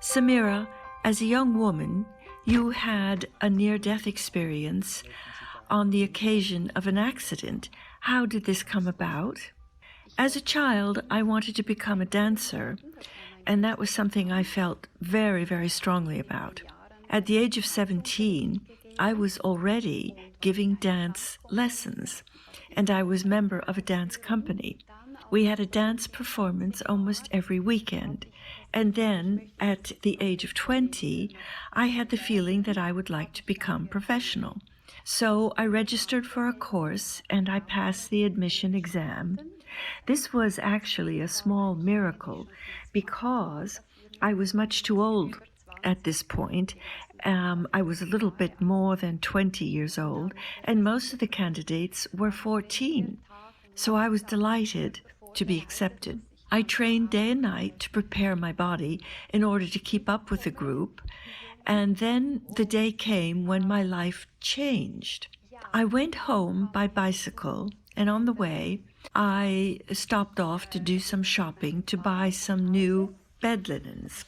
Samira, as a young woman, you had a near-death experience on the occasion of an accident. How did this come about? As a child, I wanted to become a dancer, and that was something I felt very, very strongly about. At the age of 17, I was already giving dance lessons, and I was member of a dance company. We had a dance performance almost every weekend. And then, at the age of 20, I had the feeling that I would like to become professional. So I registered for a course and I passed the admission exam. This was actually a small miracle because I was much too old at this point. I was a little bit more than 20 years old, and most of the candidates were 14. So I was delighted to be accepted. I trained day and night to prepare my body in order to keep up with the group, and then the day came when my life changed. I went home by bicycle, and on the way, I stopped off to do some shopping to buy some new bed linens.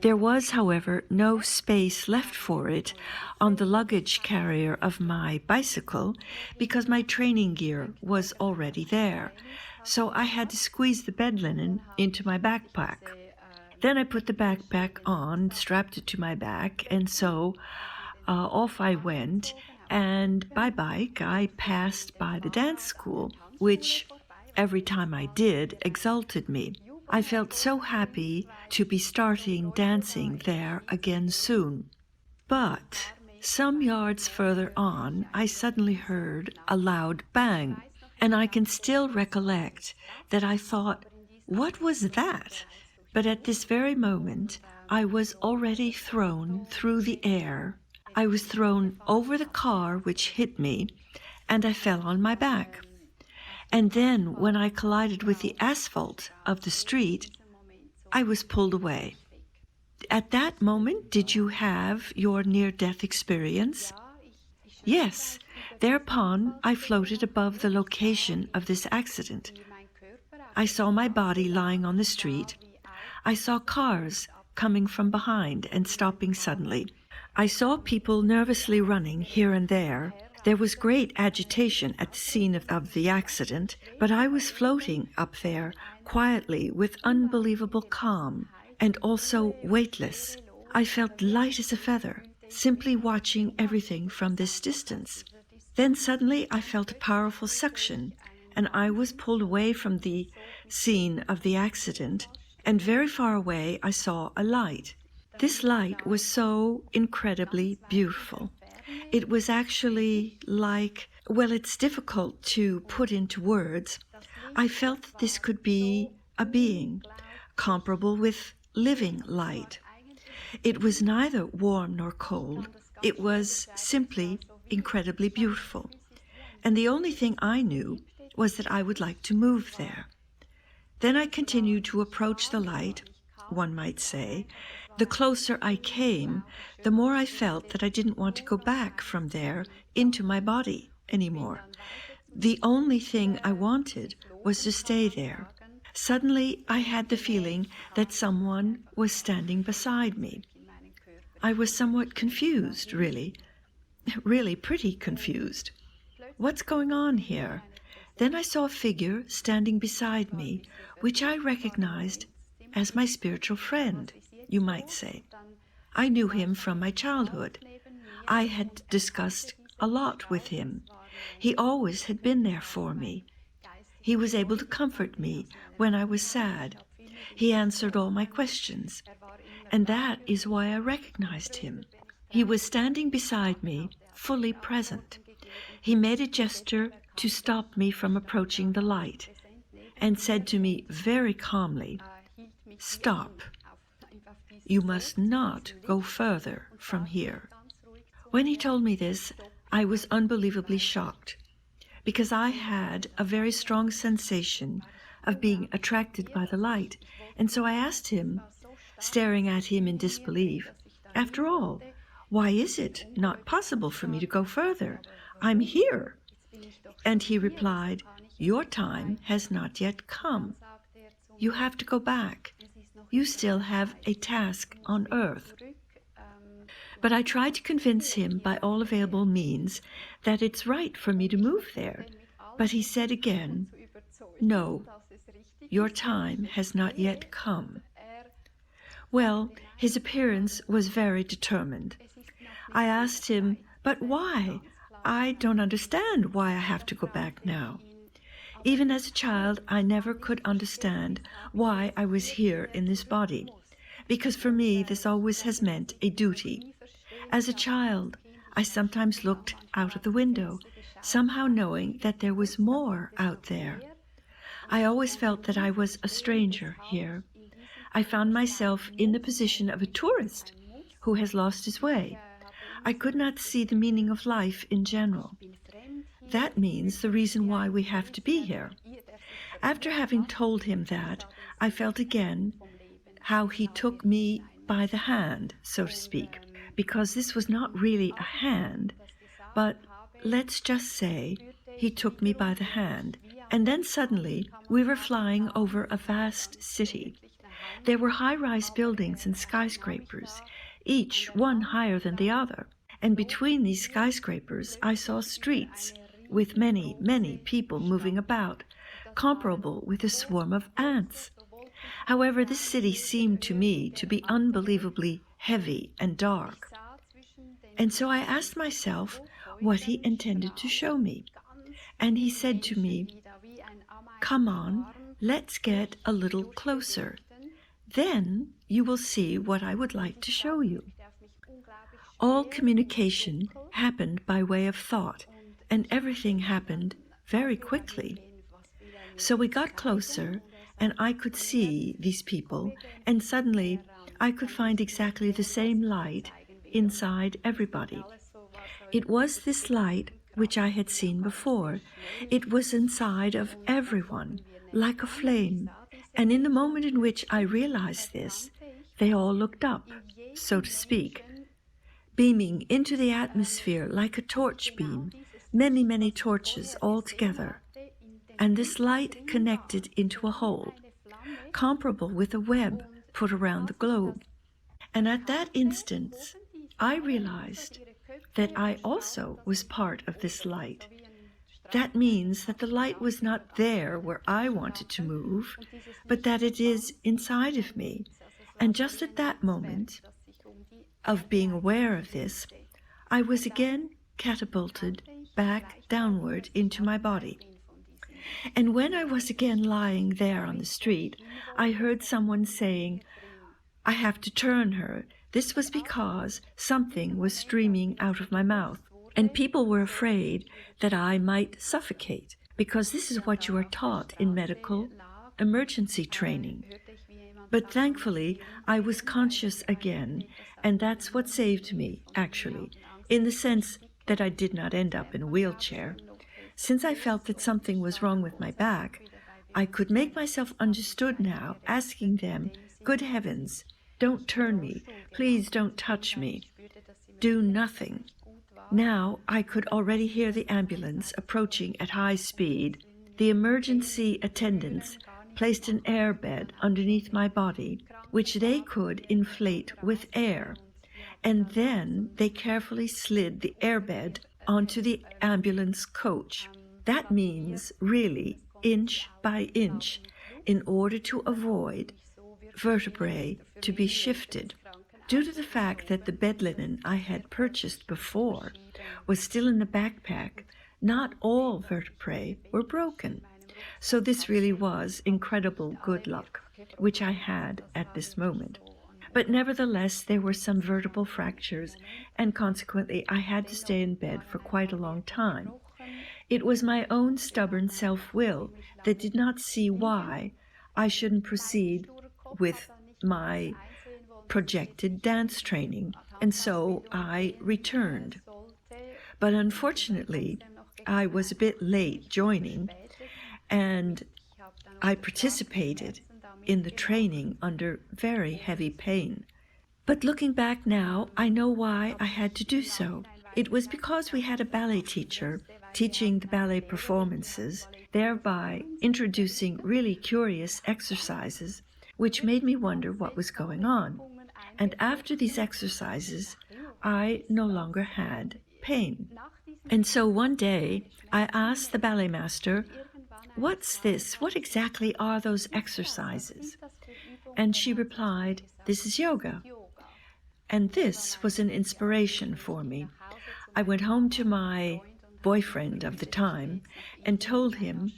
There was, however, no space left for it on the luggage carrier of my bicycle because my training gear was already there. So I had to squeeze the bed linen into my backpack. Then I put the backpack on, strapped it to my back, and so off I went. And by bike, I passed by the dance school, which every time I did exalted me. I felt so happy to be starting dancing there again soon. But some yards further on, I suddenly heard a loud bang, and I can still recollect that I thought, what was that? But at this very moment, I was already thrown through the air. I was thrown over the car which hit me, and I fell on my back. And then, when I collided with the asphalt of the street, I was pulled away. At that moment, did you have your near-death experience? Yes. Thereupon, I floated above the location of this accident. I saw my body lying on the street. I saw cars coming from behind and stopping suddenly. I saw people nervously running here and there. There was great agitation at the scene of the accident, but I was floating up there quietly with unbelievable calm and also weightless. I felt light as a feather, simply watching everything from this distance. Then suddenly I felt a powerful suction, and I was pulled away from the scene of the accident, and very far away I saw a light. This light was so incredibly beautiful. It was actually like, well, it's difficult to put into words. I felt that this could be a being comparable with living light. It was neither warm nor cold. It was simply incredibly beautiful. And the only thing I knew was that I would like to move there. Then I continued to approach the light, one might say. The closer I came, the more I felt that I didn't want to go back from there into my body anymore. The only thing I wanted was to stay there. Suddenly, I had the feeling that someone was standing beside me. I was somewhat confused, really pretty confused. What's going on here? Then I saw a figure standing beside me, which I recognized as my spiritual friend, you might say. I knew him from my childhood. I had discussed a lot with him. He always had been there for me. He was able to comfort me when I was sad. He answered all my questions, and that is why I recognized him. He was standing beside me, fully present. He made a gesture to stop me from approaching the light, and said to me very calmly, "Stop. You must not go further from here." When he told me this, I was unbelievably shocked, because I had a very strong sensation of being attracted by the light, and so I asked him, staring at him in disbelief, "After all, why is it not possible for me to go further? I'm here." And he replied, "Your time has not yet come. You have to go back. you still have a task on earth. But I tried to convince him by all available means that it's right for me to move there. But he said again, no, your time has not yet come. Well, his appearance was very determined. I asked him, but why? I don't understand why I have to go back now. Even as a child, I never could understand why I was here in this body, because for me this always has meant a duty. As a child, I sometimes looked out of the window, somehow knowing that there was more out there. I always felt that I was a stranger here. I found myself in the position of a tourist who has lost his way. I could not see the meaning of life in general. That means the reason why we have to be here. After having told him that, I felt again how he took me by the hand, so to speak, because this was not really a hand, but let's just say he took me by the hand. And then suddenly we were flying over a vast city. There were high-rise buildings and skyscrapers, each one higher than the other. And between these skyscrapers I saw streets with many, many people moving about, comparable with a swarm of ants. However, this city seemed to me to be unbelievably heavy and dark. And so I asked myself what he intended to show me. And he said to me, "Come on, let's get a little closer. Then you will see what I would like to show you." All communication happened by way of thought, and everything happened very quickly. So we got closer, and I could see these people, and suddenly I could find exactly the same light inside everybody. It was this light which I had seen before. It was inside of everyone, like a flame. And in the moment in which I realized this, they all looked up, so to speak, beaming into the atmosphere like a torch beam, many, many torches all together. And this light connected into a whole, comparable with a web put around the globe. And at that instant, I realized that I also was part of this light. That means that the light was not there where I wanted to move, but that it is inside of me. And just at that moment of being aware of this, I was again catapulted back downward into my body. And when I was again lying there on the street, I heard someone saying, "I have to turn her." This was because something was streaming out of my mouth, and people were afraid that I might suffocate, because this is what you are taught in medical emergency training. But thankfully, I was conscious again, and that's what saved me, actually, in the sense that I did not end up in a wheelchair. Since I felt that something was wrong with my back, I could make myself understood now, asking them, "Good heavens, don't turn me, please don't touch me, do nothing." Now I could already hear the ambulance approaching at high speed. The emergency attendants placed an air bed underneath my body, which they could inflate with air, and then they carefully slid the air bed onto the ambulance coach. That means, really, inch by inch, in order to avoid vertebrae to be shifted. Due to the fact that the bed linen I had purchased before was still in the backpack, not all vertebrae were broken. So this really was incredible good luck, which I had at this moment. But nevertheless, there were some vertebral fractures, and consequently I had to stay in bed for quite a long time. It was my own stubborn self-will that did not see why I shouldn't proceed with my projected dance training, and so I returned. But unfortunately, I was a bit late joining, and I participated in the training under very heavy pain. But looking back now, I know why I had to do so. It was because we had a ballet teacher teaching the ballet performances, thereby introducing really curious exercises, which made me wonder what was going on. And after these exercises, I no longer had pain. And so one day, I asked the ballet master, "What's this? What exactly are those exercises?" And she replied, "This is yoga." And this was an inspiration for me. I went home to my boyfriend of the time and told him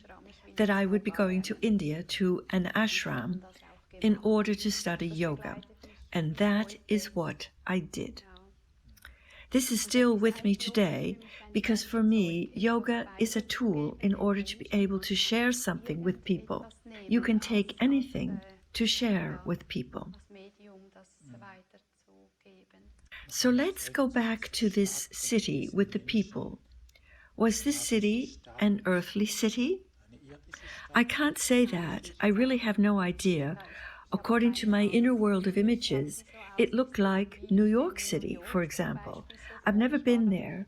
that I would be going to India to an ashram in order to study yoga. And that is what I did. This is still with me today because for me, yoga is a tool in order to be able to share something with people. You can take anything to share with people. So let's go back to this city with the people. Was this city an earthly city? I can't say that. I really have no idea. According to my inner world of images, it looked like New York City, for example. I've never been there,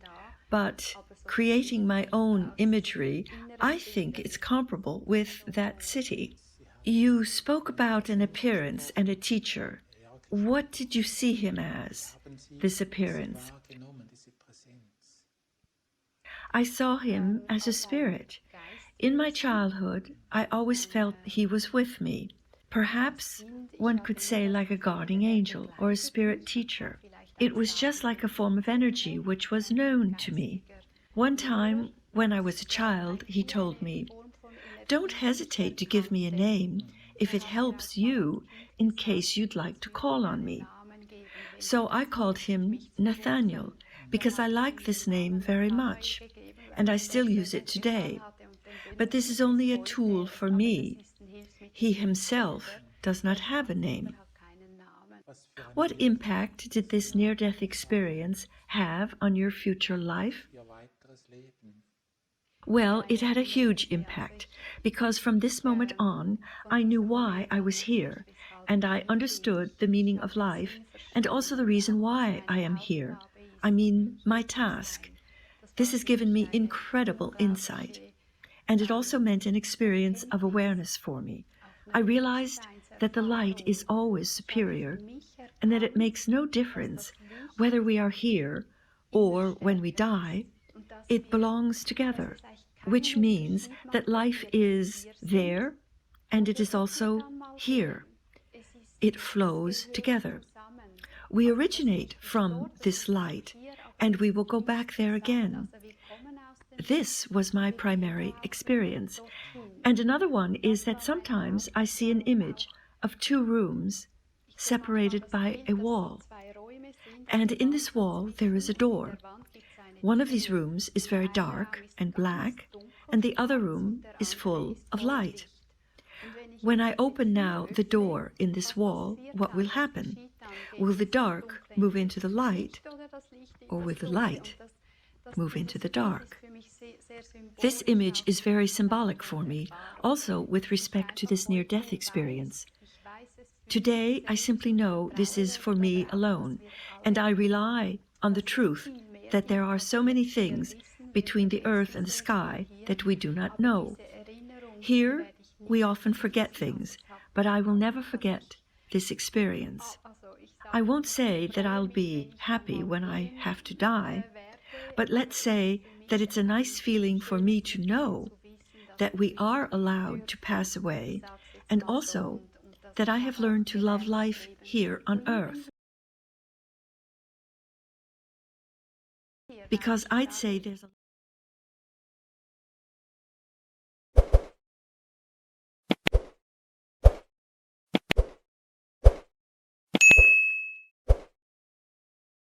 but creating my own imagery, I think it's comparable with that city. You spoke about an appearance and a teacher. What did you see him as, this appearance? I saw him as a spirit. In my childhood, I always felt he was with me. Perhaps one could say like a guardian angel or a spirit teacher. It was just like a form of energy which was known to me. One time, when I was a child, he told me, "Don't hesitate to give me a name if it helps you in case you'd like to call on me." So I called him Nathaniel because I like this name very much, and I still use it today. But this is only a tool for me. He himself does not have a name. What impact did this near-death experience have on your future life? Well, it had a huge impact, because from this moment on, I knew why I was here, and I understood the meaning of life, and also the reason why I am here. I mean, my task. This has given me incredible insight, and it also meant an experience of awareness for me. I realized that the light is always superior, and that it makes no difference whether we are here or when we die. It belongs together, which means that life is there and it is also here. It flows together. We originate from this light and we will go back there again. This was my primary experience. And another one is that sometimes I see an image of two rooms separated by a wall. And in this wall there is a door. One of these rooms is very dark and black, and the other room is full of light. When I open now the door in this wall, what will happen? Will the dark move into the light, or will the light move into the dark? This image is very symbolic for me, also with respect to this near-death experience. Today, I simply know this is for me alone, and I rely on the truth that there are so many things between the earth and the sky that we do not know. Here, we often forget things, but I will never forget this experience. I won't say that I'll be happy when I have to die, but let's say that it's a nice feeling for me to know that we are allowed to pass away, and also that I have learned to love life here on earth. Because I'd say there's a